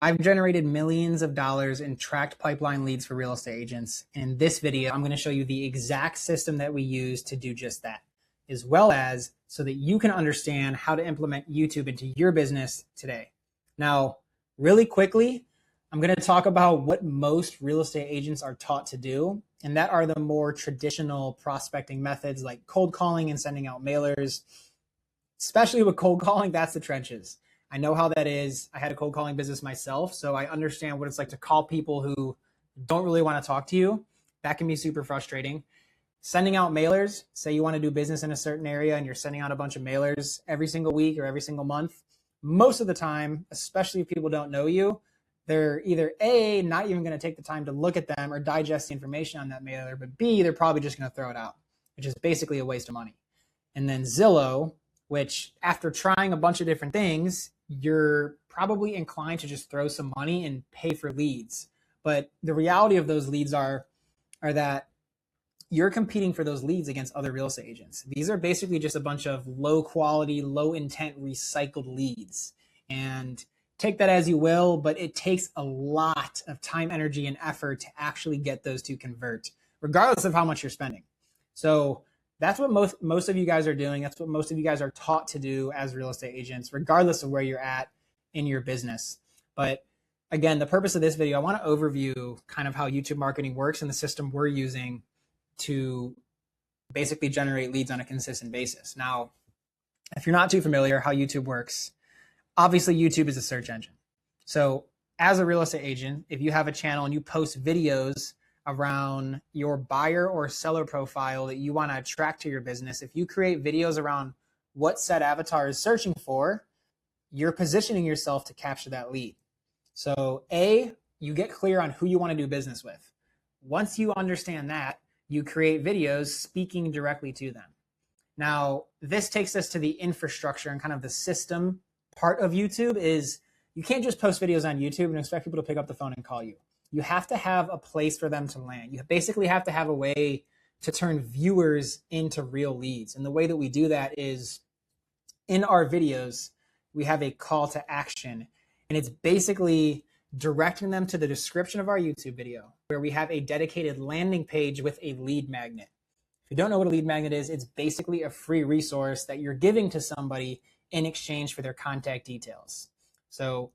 I've generated millions of dollars in tracked pipeline leads for real estate agents. In this video, I'm going to show you the exact system that we use to do just that, as well as so that you can understand how to implement YouTube into your business today. Now, really quickly, I'm going to talk about what most real estate agents are taught to do, and that are the more traditional prospecting methods like cold calling and sending out mailers. Especially with cold calling, that's the trenches. I know how that is. I had a cold calling business myself, so I understand what it's like to call people who don't really want to talk to you. That can be super frustrating. Sending out mailers, say you want to do business in a certain area and you're sending out a bunch of mailers every single week or every single month. Most of the time, especially if people don't know you, they're either A, not even going to take the time to look at them or digest the information on that mailer, but B, they're probably just going to throw it out, which is basically a waste of money. And then Zillow, which after trying a bunch of different things, you're probably inclined to just throw some money and pay for leads. But the reality of those leads are that you're competing for those leads against other real estate agents. These are basically just a bunch of low quality, low intent recycled leads. And take that as you will, but it takes a lot of time, energy, and effort to actually get those to convert, regardless of how much you're spending. So that's what most of you guys are doing. That's what most of you guys are taught to do as real estate agents, regardless of where you're at in your business. But again, the purpose of this video, I want to overview kind of how YouTube marketing works and the system we're using to basically generate leads on a consistent basis. Now, if you're not too familiar how YouTube works, obviously YouTube is a search engine. So as a real estate agent, if you have a channel and you post videos around your buyer or seller profile that you want to attract to your business, if you create videos around what said avatar is searching for, you're positioning yourself to capture that lead. So A, you get clear on who you want to do business with. Once you understand that, you create videos speaking directly to them. Now, this takes us to the infrastructure and kind of the system part of YouTube. Is you can't just post videos on YouTube and expect people to pick up the phone and call you. You have to have a place for them to land. You basically have to have a way to turn viewers into real leads. And the way that we do that is in our videos, we have a call to action. And it's basically directing them to the description of our YouTube video, where we have a dedicated landing page with a lead magnet. If you don't know what a lead magnet is, it's basically a free resource that you're giving to somebody in exchange for their contact details. So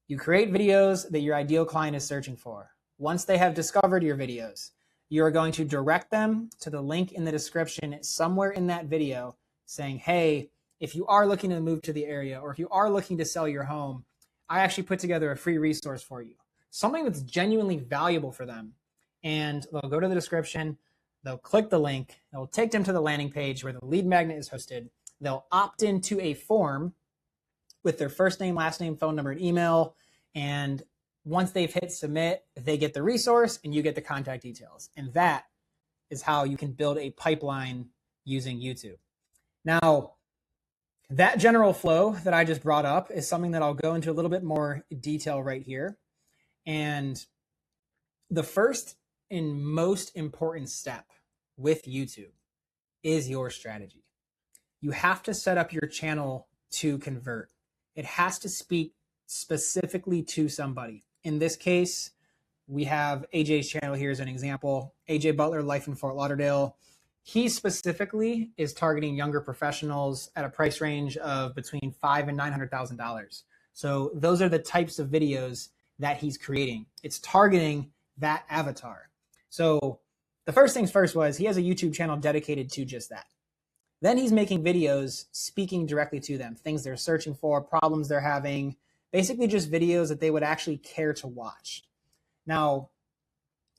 you create videos that your ideal client is searching for. Once they have discovered your videos, you are going to direct them to the link in the description somewhere in that video saying, hey, if you are looking to move to the area or if you are looking to sell your home, I actually put together a free resource for you, something that's genuinely valuable for them. And they'll go to the description, they'll click the link, it'll take them to the landing page where the lead magnet is hosted. They'll opt into a form with their first name, last name, phone number, and email. And once they've hit submit, they get the resource and you get the contact details. And that is how you can build a pipeline using YouTube. Now, that general flow that I just brought up is something that I'll go into a little bit more detail right here. And the first and most important step with YouTube is your strategy. You have to set up your channel to convert. It has to speak specifically to somebody. In this case, we have AJ's channel here as an example. AJ Butler, Life in Fort Lauderdale. He specifically is targeting younger professionals at a price range of between $500,000 and $900,000. So those are the types of videos that he's creating. It's targeting that avatar. So the first things first was he has a YouTube channel dedicated to just that. Then he's making videos speaking directly to them, things they're searching for, problems they're having, basically just videos that they would actually care to watch. Now,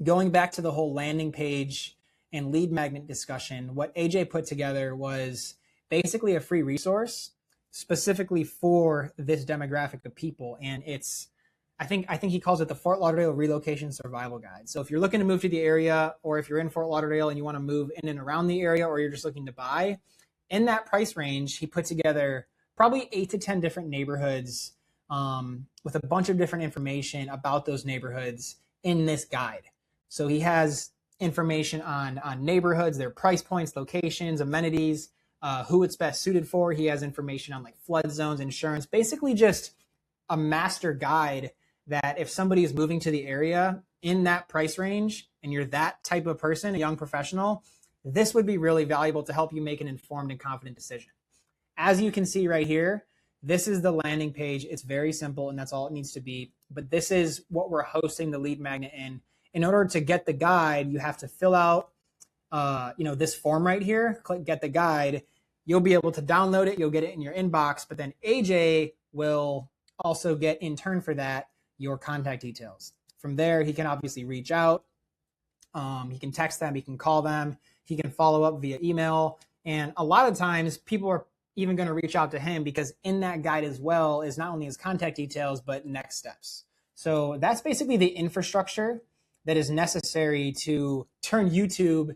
going back to the whole landing page and lead magnet discussion, what AJ put together was basically a free resource specifically for this demographic of people. And it's, I think he calls it the Fort Lauderdale Relocation Survival Guide. So if you're looking to move to the area, or if you're in Fort Lauderdale and you want to move in and around the area, or you're just looking to buy, in that price range, he put together probably 8 to 10 different neighborhoods with a bunch of different information about those neighborhoods in this guide. So he has information on neighborhoods, their price points, locations, amenities, who it's best suited for. He has information on like flood zones, insurance, basically just a master guide that if somebody is moving to the area in that price range and you're that type of person, a young professional, this would be really valuable to help you make an informed and confident decision. As you can see right here, this is the landing page. It's very simple and that's all it needs to be. But this is what we're hosting the lead magnet in. In order to get the guide, you have to fill out this form right here, click get the guide. You'll be able to download it. You'll get it in your inbox, but then AJ will also get in turn for that your contact details. From there, he can obviously reach out. He can text them. He can call them. He can follow up via email. And a lot of times people are even going to reach out to him because in that guide as well is not only his contact details, but next steps. So that's basically the infrastructure that is necessary to turn YouTube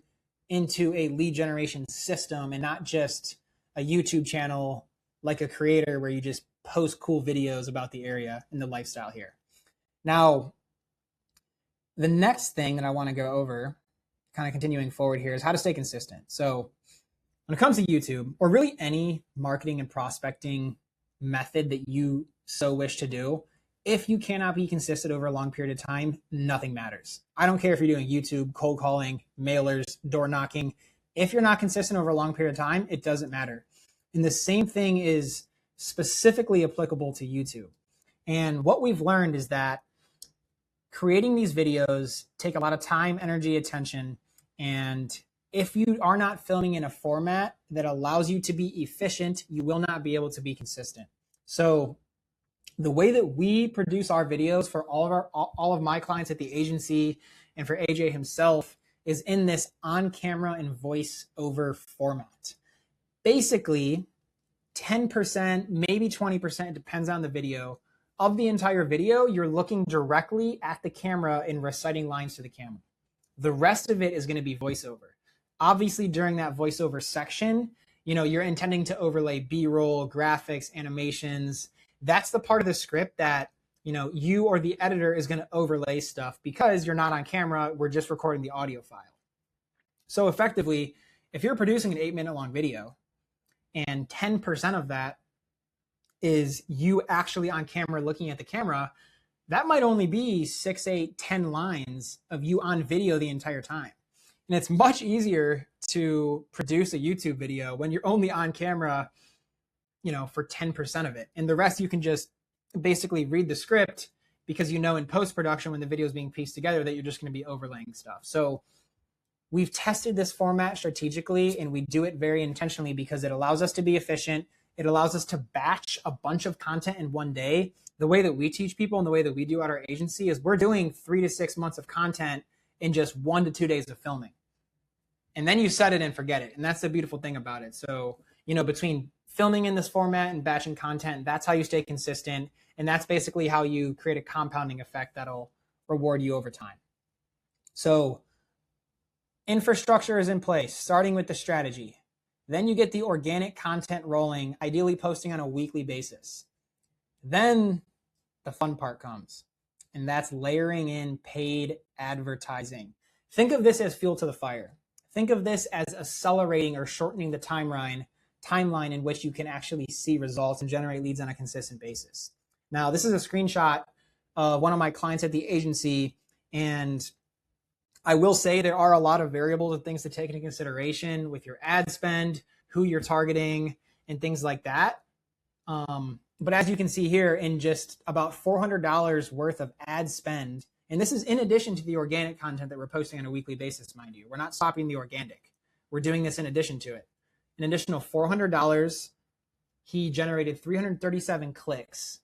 into a lead generation system and not just a YouTube channel like a creator where you just post cool videos about the area and the lifestyle here. Now, the next thing that I want to go over, kind of continuing forward here, is how to stay consistent. So when it comes to YouTube, or really any marketing and prospecting method that you so wish to do, if you cannot be consistent over a long period of time, nothing matters. I don't care if you're doing YouTube, cold calling, mailers, door knocking. If you're not consistent over a long period of time, it doesn't matter. And the same thing is specifically applicable to YouTube. And what we've learned is that creating these videos take a lot of time, energy, attention. And if you are not filming in a format that allows you to be efficient, you will not be able to be consistent. So the way that we produce our videos for all of my clients at the agency and for AJ himself is in this on-camera and voice-over format. Basically, 10%, maybe 20%, depends on the video. Of the entire video, you're looking directly at the camera and reciting lines to the camera. The rest of it is going to be voiceover. Obviously, during that voiceover section, you're intending to overlay B-roll, graphics, animations. That's the part of the script that, you or the editor is going to overlay stuff because you're not on camera. We're just recording the audio file. So effectively, if you're producing an 8-minute long video and 10% of that is you actually on camera looking at the camera, that might only be 6, 8, 10 lines of you on video the entire time. And it's much easier to produce a YouTube video when you're only on camera, for 10% of it. And the rest you can just basically read the script because in post-production when the video is being pieced together that you're just going to be overlaying stuff. So we've tested this format strategically and we do it very intentionally because it allows us to be efficient. It allows us to batch a bunch of content in one day. The way that we teach people and the way that we do at our agency is we're doing 3 to 6 months of content in just 1 to 2 days of filming. And then you set it and forget it. And that's the beautiful thing about it. So, between filming in this format and batching content, that's how you stay consistent. And that's basically how you create a compounding effect that'll reward you over time. So infrastructure is in place, starting with the strategy. Then you get the organic content rolling, ideally posting on a weekly basis. Then the fun part comes, and that's layering in paid advertising. Think of this as fuel to the fire. Think of this as accelerating or shortening the timeline in which you can actually see results and generate leads on a consistent basis. Now, this is a screenshot of one of my clients at the agency, and I will say there are a lot of variables and things to take into consideration with your ad spend, who you're targeting, and things like that. But as you can see here, in just about $400 worth of ad spend, and this is in addition to the organic content that we're posting on a weekly basis, mind you. We're not stopping the organic. We're doing this in addition to it. An additional $400, he generated 337 clicks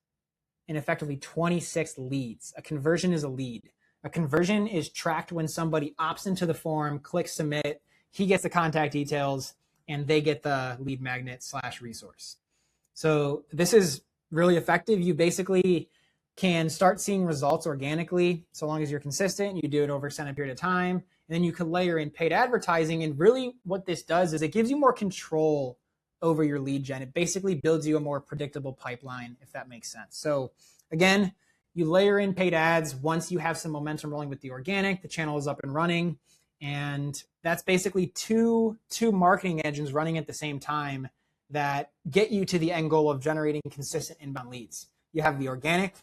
and effectively 26 leads. A conversion is a lead. A conversion is tracked when somebody opts into the form, clicks submit, he gets the contact details, and they get the lead magnet / resource. So this is really effective. You basically can start seeing results organically so long as you're consistent. You do it over a extended period of time. And then you can layer in paid advertising. And really what this does is it gives you more control over your lead gen. It basically builds you a more predictable pipeline, if that makes sense. So again, you layer in paid ads once you have some momentum rolling with the organic, the channel is up and running. And that's basically two marketing engines running at the same time that get you to the end goal of generating consistent inbound leads. You have the organic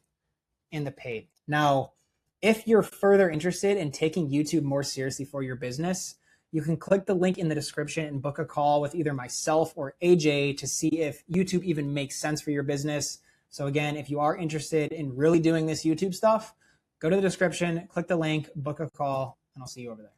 and the paid. Now, if you're further interested in taking YouTube more seriously for your business, you can click the link in the description and book a call with either myself or AJ to see if YouTube even makes sense for your business. So again, if you are interested in really doing this YouTube stuff, go to the description, click the link, book a call, and I'll see you over there.